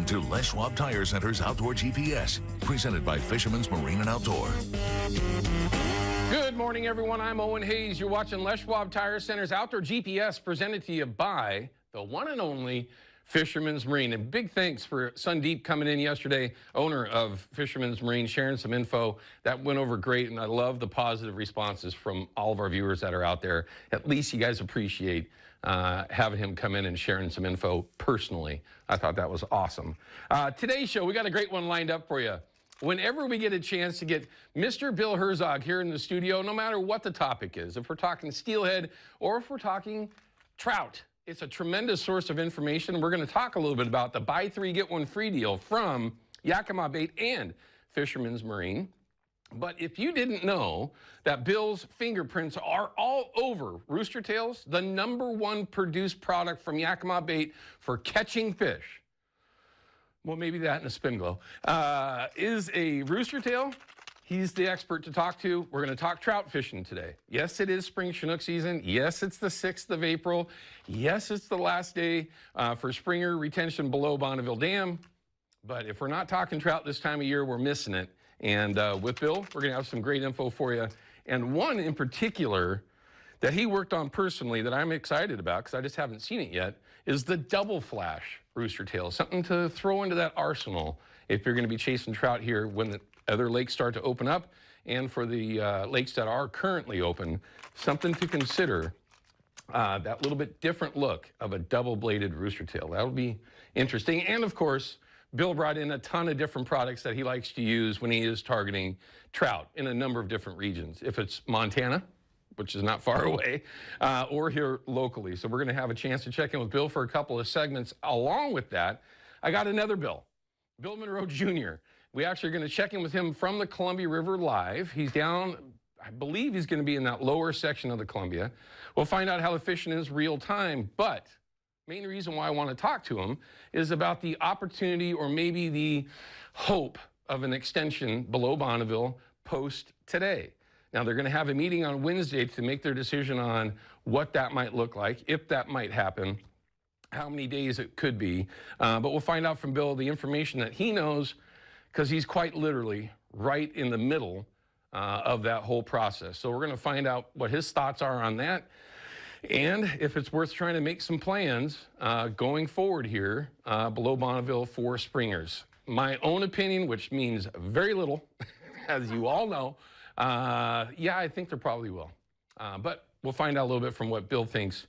to Les Schwab Tire Center's Outdoor GPS, presented by Fisherman's Marine and Outdoor. Good morning, everyone. I'm Owen Hayes. You're watching Les Schwab Tire Center's Outdoor GPS, presented to you by the one and only Fisherman's Marine. And big thanks for Sundeep coming in yesterday, owner of Fisherman's Marine, sharing some info. That went over great, and I love the positive responses from all of our viewers that are out there. At least you guys appreciate having him come in and sharing some info personally. I thought that was awesome. Today's show, we got a great one lined up for you. Whenever we get a chance to get Mr. Bill Herzog here in the studio, no matter what the topic is, if we're talking steelhead or if we're talking trout, it's a tremendous source of information. We're going to talk a little bit about the buy three, get one free deal from Yakima Bait and Fisherman's Marine. But if you didn't know that Bill's fingerprints are all over rooster tails, the #1 produced product from Yakima Bait for catching fish, well, maybe that and a spin glow, is a rooster tail. He's the expert to talk to. We're going to talk trout fishing today. Yes, it is spring Chinook season. Yes, it's the 6th of April. Yes, it's the last day for springer retention below Bonneville Dam. But if we're not talking trout this time of year, we're missing it. And with Bill, we're going to have some great info for you. And one in particular that he worked on personally that I'm excited about, because I just haven't seen it yet, is the double flash rooster tail. Something to throw into that arsenal if you're going to be chasing trout here when the other lakes start to open up. And for the lakes that are currently open, something to consider, that little bit different look of a double-bladed rooster tail. That'll be interesting. And of course, Bill brought in a ton of different products that he likes to use when he is targeting trout in a number of different regions. If it's Montana, which is not far away, or here locally. So we're going to have a chance to check in with Bill for a couple of segments. Along with that, I got another Bill, Bill Monroe Jr. We actually are going to check in with him from the Columbia River live. He's down, I believe he's going to be in that lower section of the Columbia. We'll find out how the fishing is real time, but main reason why I want to talk to him is about the opportunity or maybe the hope of an extension below Bonneville post today. Now, they're going to have a meeting on Wednesday to make their decision on what that might look like, if that might happen, how many days it could be. But we'll find out from Bill the information that he knows, because he's quite literally right in the middle of that whole process. So we're going to find out what his thoughts are on that, and if it's worth trying to make some plans going forward here below Bonneville for springers. My own opinion, which means very little, as you all know, yeah, I think there probably will. But we'll find out a little bit from what Bill thinks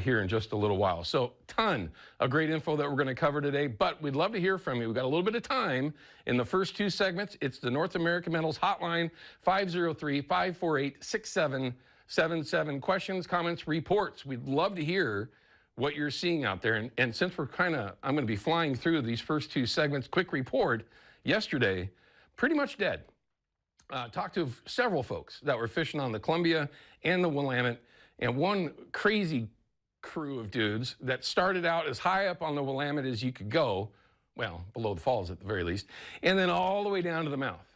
here in just a little while. So ton of great info that we're going to cover today, but we'd love to hear from you. We've got a little bit of time in the first two segments. It's the North American Metals Hotline, 503-548-6777. Questions, comments, reports. We'd love to hear what you're seeing out there. And since we're I'm going to be flying through these first two segments, quick report. Yesterday, pretty much dead. Talked to several folks that were fishing on the Columbia and the Willamette, and one crazy crew of dudes that started out as high up on the Willamette as you could go, well, below the falls at the very least, and then all the way down to the mouth.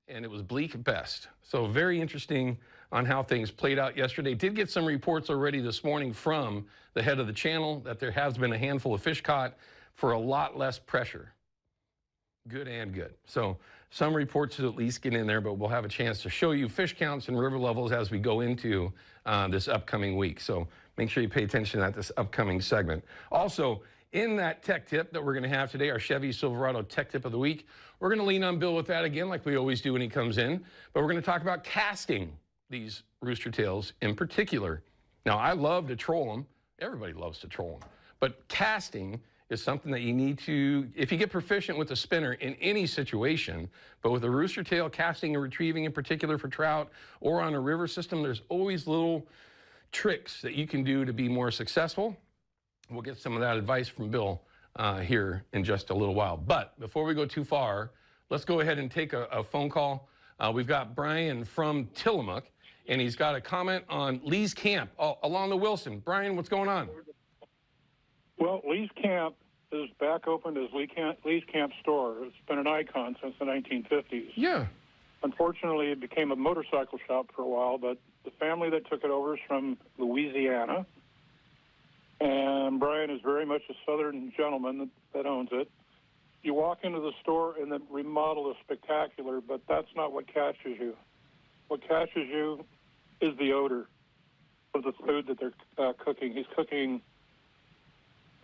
And it was bleak at best. So very interesting on how things played out yesterday. Did get some reports already this morning from the head of the channel that there has been a handful of fish caught for a lot less pressure. Good and good. So some reports to at least get in there, but we'll have a chance to show you fish counts and river levels as we go into this upcoming week. So make sure you pay attention at this upcoming segment. Also, in that tech tip that we're going to have today, our Chevy Silverado tech tip of the week, we're going to lean on Bill with that again, like we always do when he comes in. But we're going to talk about casting these rooster tails in particular. Now, I love to troll them. Everybody loves to troll them. But casting is something that you need to, if you get proficient with a spinner in any situation, but with a rooster tail, casting and retrieving in particular for trout or on a river system, there's always little tricks that you can do to be more successful. We'll get some of that advice from Bill here in just a little while. But before we go too far, let's go ahead and take a phone call. We've got Brian from Tillamook, and he's got a comment on Lee's Camp along the Wilson. Brian, what's going on? Well, Lee's Camp is back open as Lee's Camp store. It's been an icon since the 1950s. Yeah. Unfortunately, it became a motorcycle shop for a while, but the family that took it over is from Louisiana. And Brian is very much a southern gentleman that owns it. you walk into the store and the remodel is spectacular, but that's not what catches you. What catches you is the odor of the food that they're cooking. He's cooking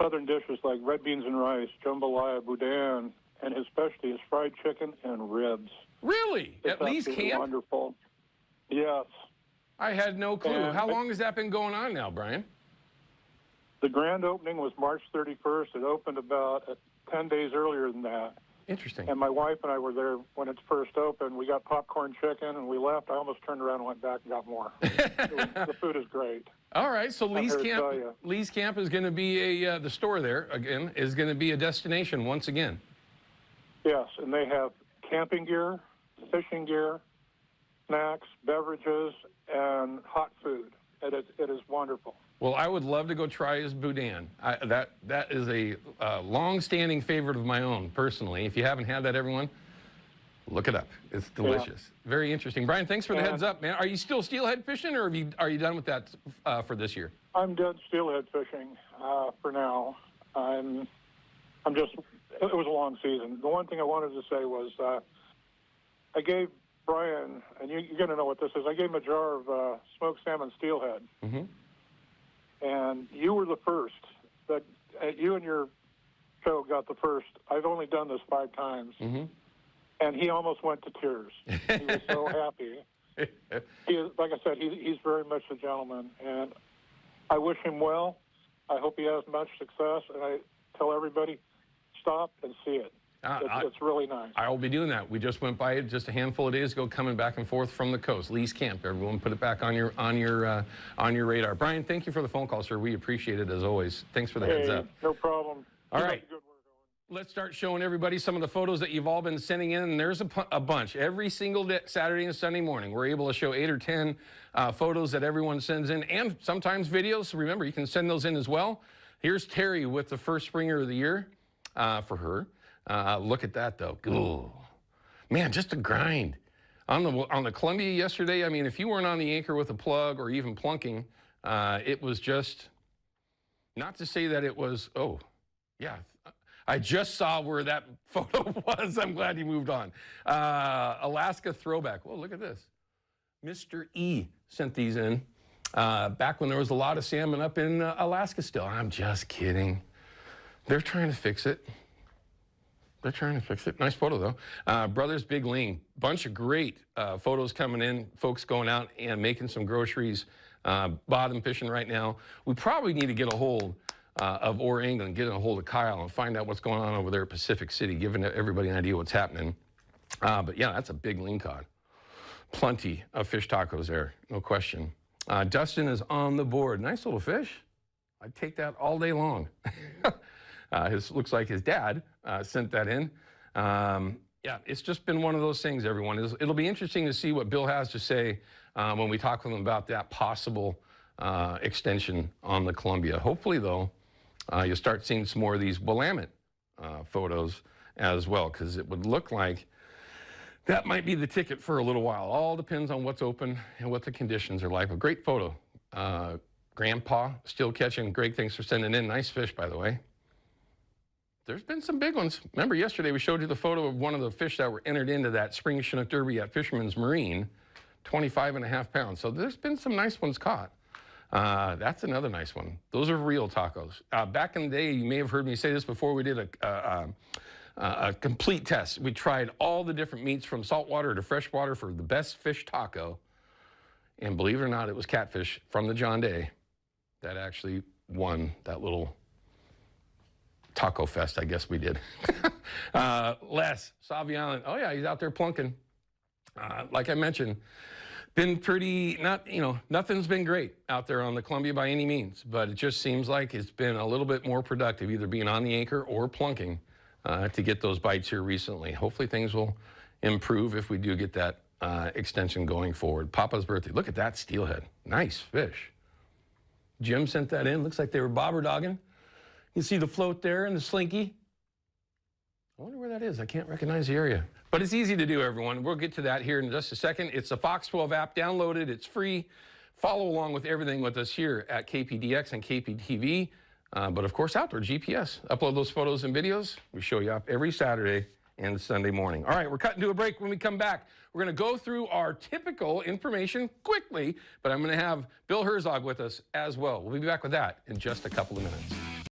southern dishes like red beans and rice, jambalaya, boudin, and his specialty is fried chicken and ribs. Really? It's At Lee's Camp? Wonderful. Yes. I had no clue. And How long has that been going on now, Brian? The grand opening was March 31st. It opened about 10 days earlier than that. Interesting. And my wife and I were there when it first opened. We got popcorn chicken, and we left. I almost turned around and went back and got more. The food is great. All right, so Lee's Camp is going to be the store there, again, is going to be a destination once again. Yes, and they have camping gear, fishing gear, snacks, beverages, and hot food. It is wonderful. Well, I would love to go try his boudin. That is a long-standing favorite of my own, personally. If you haven't had that, everyone, look it up. It's delicious. Yeah. Very interesting. Brian, thanks for the heads up, man. Are you still steelhead fishing, or are you done with that for this year? I'm done steelhead fishing for now. I'm just. It was a long season. The one thing I wanted to say was I gave Brian, and you're going to know what this is. I gave him a jar of smoked salmon steelhead. Mm-hmm. And you were the first. That you and your show got the first. I've only done this 5 times. Mm-hmm. And he almost went to tears. He was so happy. He is, like I said, he's very much a gentleman. And I wish him well. I hope he has much success. And I tell everybody, stop and see it. It's really nice. I will be doing that. We just went by it just a handful of days ago, coming back and forth from the coast. Lee's Camp. Everyone, put it back on your radar. Brian, thank you for the phone call, sir. We appreciate it as always. Thanks for the heads up. No problem. All right. Let's start showing everybody some of the photos that you've all been sending in, and there's a bunch. Every single day, Saturday and Sunday morning, we're able to show 8 or 10 photos that everyone sends in, and sometimes videos. So remember, you can send those in as well. Here's Terry with the first springer of the year for her. Look at that, though. Ooh. Man, just a grind. On the Columbia yesterday, I mean, if you weren't on the anchor with a plug or even plunking, it was just, not to say that it was, oh, yeah. I just saw where that photo was. I'm glad you moved on. Alaska throwback. Well, look at this. Mr. E sent these in back when there was a lot of salmon up in Alaska still. I'm just kidding. They're trying to fix it. They're trying to fix it. Nice photo, though. Brothers Big Ling. Bunch of great photos coming in. Folks going out and making some groceries. Bottom fishing right now. We probably need to get a hold of Or England, get a hold of Kyle and find out what's going on over there at Pacific City, giving everybody an idea what's happening. But yeah, that's a big lingcod. Plenty of fish tacos there, no question. Dustin is on the board. Nice little fish. I'd take that all day long. Looks like his dad sent that in. Yeah, it's just been one of those things, everyone. It'll be interesting to see what Bill has to say when we talk with him about that possible extension on the Columbia. Hopefully, though, you'll start seeing some more of these Willamette photos as well, because it would look like that might be the ticket for a little while. All depends on what's open and what the conditions are like. A great photo. Grandpa still catching. Greg, thanks for sending in. Nice fish, by the way. There's been some big ones. Remember yesterday we showed you the photo of one of the fish that were entered into that Spring Chinook Derby at Fisherman's Marine, 25.5 pounds. So there's been some nice ones caught. That's another nice one. Those are real tacos. Back in the day, you may have heard me say this before, we did a complete test. We tried all the different meats from saltwater to freshwater for the best fish taco. And believe it or not, it was catfish from the John Day that actually won that little taco fest, I guess we did. Les, Sauvie Island. Oh yeah, he's out there plunking. Like I mentioned, been pretty, nothing's been great out there on the Columbia by any means, but it just seems like it's been a little bit more productive, either being on the anchor or plunking to get those bites here recently. Hopefully things will improve if we do get that extension going forward. Papa's birthday. Look at that steelhead. Nice fish. Jim sent that in. Looks like they were bobber dogging. You see the float there and the slinky. I wonder where that is. I can't recognize the area. But it's easy to do, everyone. We'll get to that here in just a second. It's a Fox 12 app. Download it. It's free. Follow along with everything with us here at KPDX and KPTV. But of course, Outdoor GPS. Upload those photos and videos. We show you up every Saturday and Sunday morning. All right, we're cutting to a break. When we come back, we're going to go through our typical information quickly, but I'm going to have Bill Herzog with us as well. We'll be back with that in just a couple of minutes.